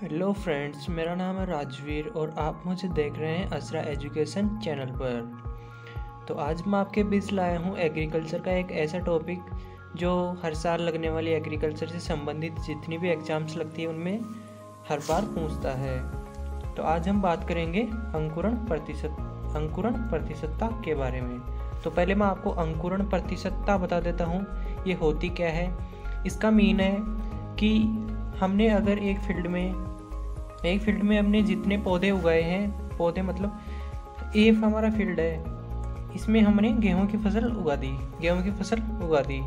Hello friends, मेरा नाम है राजवीर और आप मुझे देख रहे हैं असरा एजुकेशन चैनल पर। तो आज मैं आपके बीच लाया हूँ एग्रीकल्चर का एक ऐसा टॉपिक जो हर साल लगने वाली एग्रीकल्चर से संबंधित जितनी भी एग्ज़ाम्स लगती है उनमें हर बार पूछता है। तो आज हम बात करेंगे अंकुरण प्रतिशतता के बारे में। तो पहले मैं आपको अंकुरण प्रतिशतता बता देता हूँ ये होती क्या है। इसका मीन है कि हमने अगर एक फील्ड में हमने जितने पौधे उगाए हैं, पौधे मतलब एक हमारा फील्ड है, इसमें हमने गेहूं की फसल उगा दी।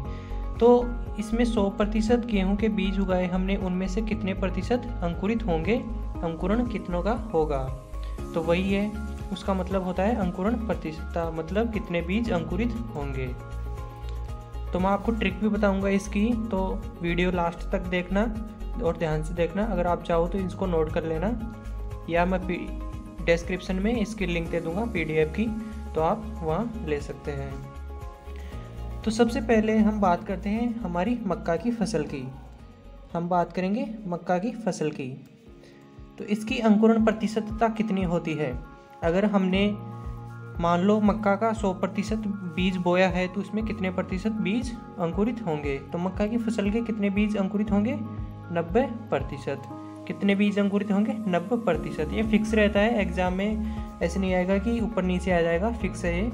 तो इसमें 100% गेहूं के बीज उगाए हमने, उनमें से कितने प्रतिशत अंकुरित होंगे, अंकुरण कितनों का होगा। तो वही है, उसका मतलब होता है अंकुरण प्रतिशतता, मतलब कितने बीज अंकुरित होंगे। तो मैं आपको ट्रिक भी बताऊंगा इसकी, तो वीडियो लास्ट तक देखना और ध्यान से देखना। अगर आप चाहो तो इसको नोट कर लेना, या मैं डिस्क्रिप्शन में इसकी लिंक दे दूंगा PDF की, तो आप वहाँ ले सकते हैं। तो सबसे पहले हम बात करते हैं हमारी मक्का की फसल की। हम बात करेंगे मक्का की फसल की। तो इसकी अंकुरण प्रतिशतता कितनी होती है। अगर हमने मान लो मक्का का 100% बीज बोया है तो उसमें कितने प्रतिशत बीज अंकुरित होंगे। तो मक्का की फसल के कितने बीज अंकुरित होंगे, 90%। कितने बीज अंकुरित होंगे, 90%। ये फिक्स रहता है, एग्जाम में ऐसे नहीं आएगा कि ऊपर नीचे आ जाएगा, फिक्स है ये।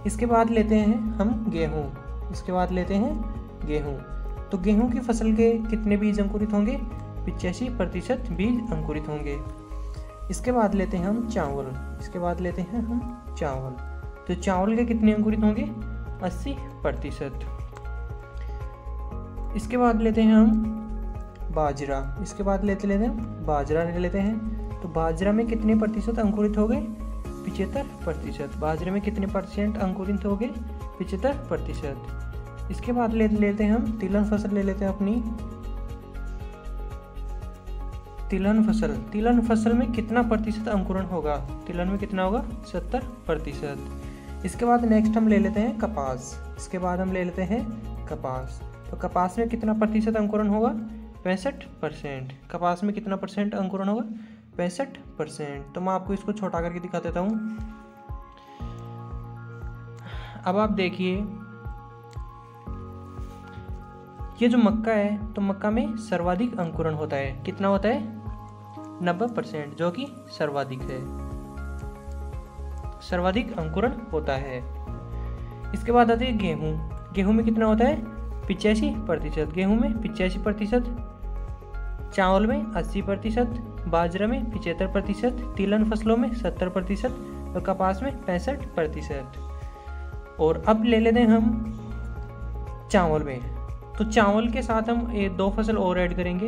इसके बाद लेते हैं हम गेहूँ। तो गेहूँ की फसल के कितने बीज अंकुरित होंगे, 85% बीज अंकुरित होंगे। इसके बाद लेते हैं हम चावल। तो चावल के कितने अंकुरित होंगे, 80%। इसके बाद लेते हैं हम बाजरा। बाजरा ले लेते हैं। तो बाजरा में कितने प्रतिशत अंकुरित हो गए, 75%। बाजरे में कितने परसेंट अंकुरित हो गए, 75%। इसके बाद लेते हैं हम तिलहन फसल ले लेते हैं अपनी। तिलहन फसल में कितना प्रतिशत अंकुरण होगा, तिलहन में कितना होगा, 70%। इसके बाद नेक्स्ट हम ले लेते हैं कपास। तो कपास में कितना प्रतिशत अंकुरण होगा, 65%। कपास में कितना परसेंट अंकुरण होगा, 65%। तो मैं आपको इसको छोटा करके दिखा देता हूँ। अब आप देखिए, ये जो मक्का है तो मक्का में सर्वाधिक अंकुरण होता है। कितना होता है, 90%, जो कि सर्वाधिक अंकुरण होता है। इसके बाद आते हैं गेहूं में कितना होता है, 85%। गेहूं में 85%, चावल में 80%, बाजरा में 75%, तिलहन फसलों में 70% और कपास में 65%। और अब ले लेते हैं हम चावल में। तो चावल के साथ हम 2 फसल और ऐड करेंगे।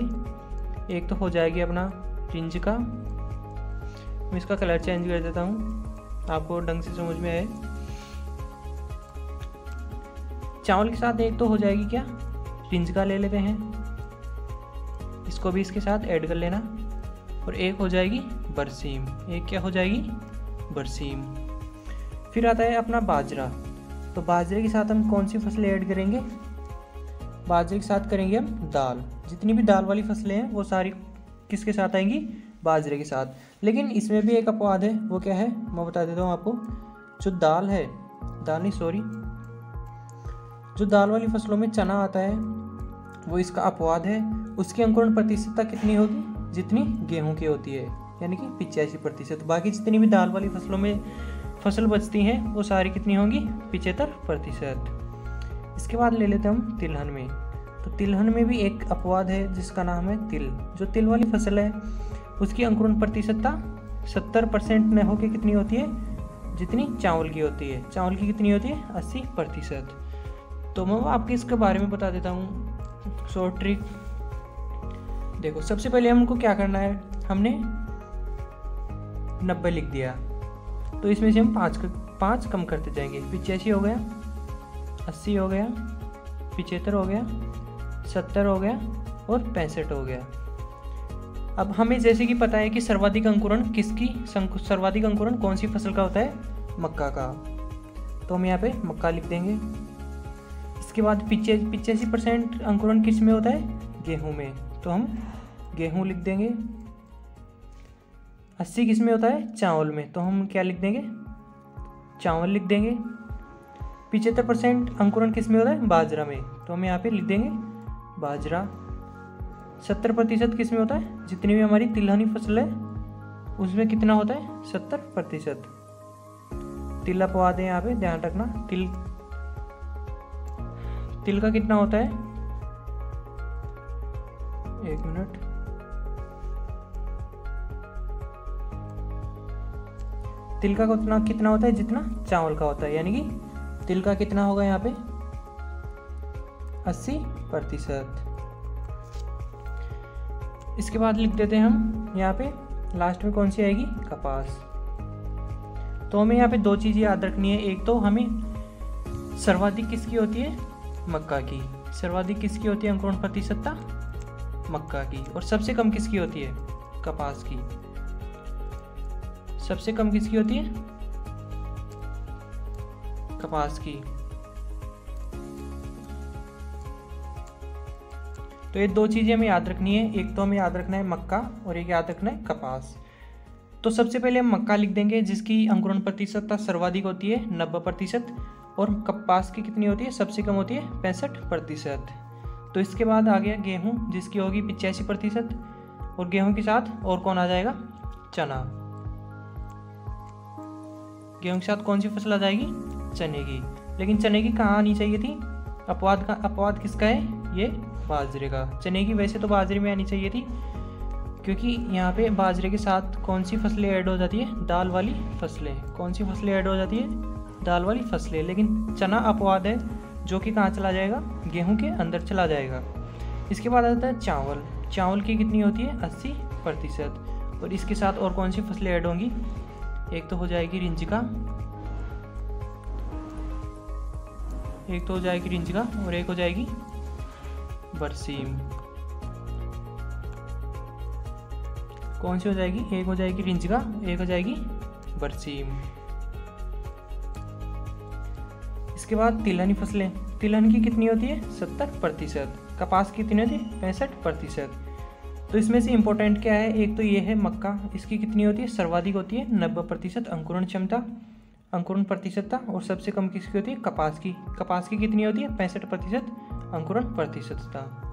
एक तो हो जाएगी अपना चिंच का, मैं इसका कलर चेंज कर देता हूँ आपको ढंग से समझ में आए। चावल के साथ एक तो हो जाएगी क्या, चिंच का ले लेते हैं, इसको भी इसके साथ ऐड कर लेना। और एक हो जाएगी बरसीम। एक क्या हो जाएगी, बरसीम। फिर आता है अपना बाजरा। तो बाजरे के साथ हम कौन सी फसलें ऐड करेंगे, बाजरे के साथ करेंगे हम दाल। जितनी भी दाल वाली फसलें हैं वो सारी किसके साथ आएंगी, बाजरे के साथ। लेकिन इसमें भी एक अपवाद है, वो क्या है मैं बता देता हूँ आपको। जो जो दाल वाली फसलों में चना आता है वो इसका अपवाद है। उसकी अंकुरण प्रतिशतता कितनी होगी, जितनी गेहूं की होती है, यानी कि 85%। बाकी जितनी भी दाल वाली फसलों में फसल बचती हैं वो सारी कितनी होंगी, 75%। इसके बाद ले लेते हैं हम तिलहन में। तो तिलहन में भी एक अपवाद है जिसका नाम है तिल। जो तिल वाली फसल है उसकी अंकुरण प्रतिशतता 70% न होकर कितनी होती है, जितनी चावल की होती है। चावल की कितनी होती है, 80%। तो मैं आपको इसके बारे में बता देता हूँ शॉर्ट ट्रिक। देखो, सबसे पहले हमको क्या करना है, हमने 90 लिख दिया, तो इसमें से हम 5 कम करते जाएंगे। 85 हो गया, 80 हो गया, 75 हो गया, 70 हो गया और 65 हो गया। अब हमें जैसे कि पता है कि सर्वाधिक अंकुरण कौन सी फसल का होता है, मक्का का। तो हम यहाँ पे मक्का लिख देंगे। इसके बाद 85% अंकुरण किस में होता है, गेहूं में। तो हम गेहूं लिख देंगे। 80 किस में होता है? चावल में। तो हम क्या लिख देंगे? चावल लिख देंगे। 75% अंकुरण किस में होता है? बाजरा में। तो हम यहाँ पे लिख देंगे बाजरा। 70% किस में होता है? जितनी भी हमारी तिलहनी फसल है उसमें कितना होता है? 70%। तिल अपवाद है यहाँ पे, ध्यान रखना। तिल का कितना होता है? 1 मिनट। तिल का कितना होता है? जितना चावल का होता है, यानी कि तिल का कितना होगा यहाँ पे? 80%। इसके बाद लिख देते हैं हम यहाँ पे लास्ट में कौन सी आएगी? कपास। तो हमें यहाँ पे 2 चीज़ें याद रखनी है। एक तो हमें सर्वाधिक किसकी होती है? मक्का की। सर्वाधिक किसकी होती है अंकुरण प्रतिशतता? मक्का की। और सबसे कम किसकी होती है? कपास की। सबसे कम किसकी होती है? कपास की। तो ये 2 चीज़ें हमें याद रखनी है। एक तो हमें याद रखना है मक्का और एक याद रखना है कपास। तो सबसे पहले हम मक्का लिख देंगे जिसकी अंकुरण प्रतिशतता सर्वाधिक होती है 90%, और कपास की कितनी होती है? सबसे कम होती है 65%। तो इसके बाद आ गया गेहूँ जिसकी होगी 85%, और गेहूँ के साथ और कौन आ जाएगा? चना। गेहूँ के साथ कौन सी फसल आ जाएगी? चने की। लेकिन चने की कहाँ आनी चाहिए थी? अपवाद किसका है? ये बाजरे का। चने की वैसे तो बाजरे में आनी चाहिए थी, क्योंकि यहाँ पे बाजरे के साथ कौन सी फसलें ऐड हो जाती है? दाल वाली फसलें। कौन सी फसलें ऐड हो जाती है? दाल वाली फसलें। लेकिन चना अपवाद है जो कि कहाँ चला जाएगा? गेहूँ के अंदर चला जाएगा। इसके बाद आता है चावल। चावल की कितनी होती है? 80%। और इसके साथ और कौन सी फसलें ऐड होंगी? एक तो हो जाएगी रिंचिका, और एक हो जाएगी बरसीम। कौन सी हो जाएगी? एक हो जाएगी रिंचिका, एक हो जाएगी बरसीम। इसके बाद तिलहनी फसलें। तिलहन की कितनी होती है? 70%। कपास की कितनी होती है? 65%। तो इसमें से इम्पोर्टेंट क्या है? एक तो ये है मक्का, इसकी कितनी होती है? सर्वाधिक होती है 90% अंकुरण प्रतिशतता, और सबसे कम किसकी होती है? कपास की। कपास की कितनी होती है? 65% अंकुरण प्रतिशतता।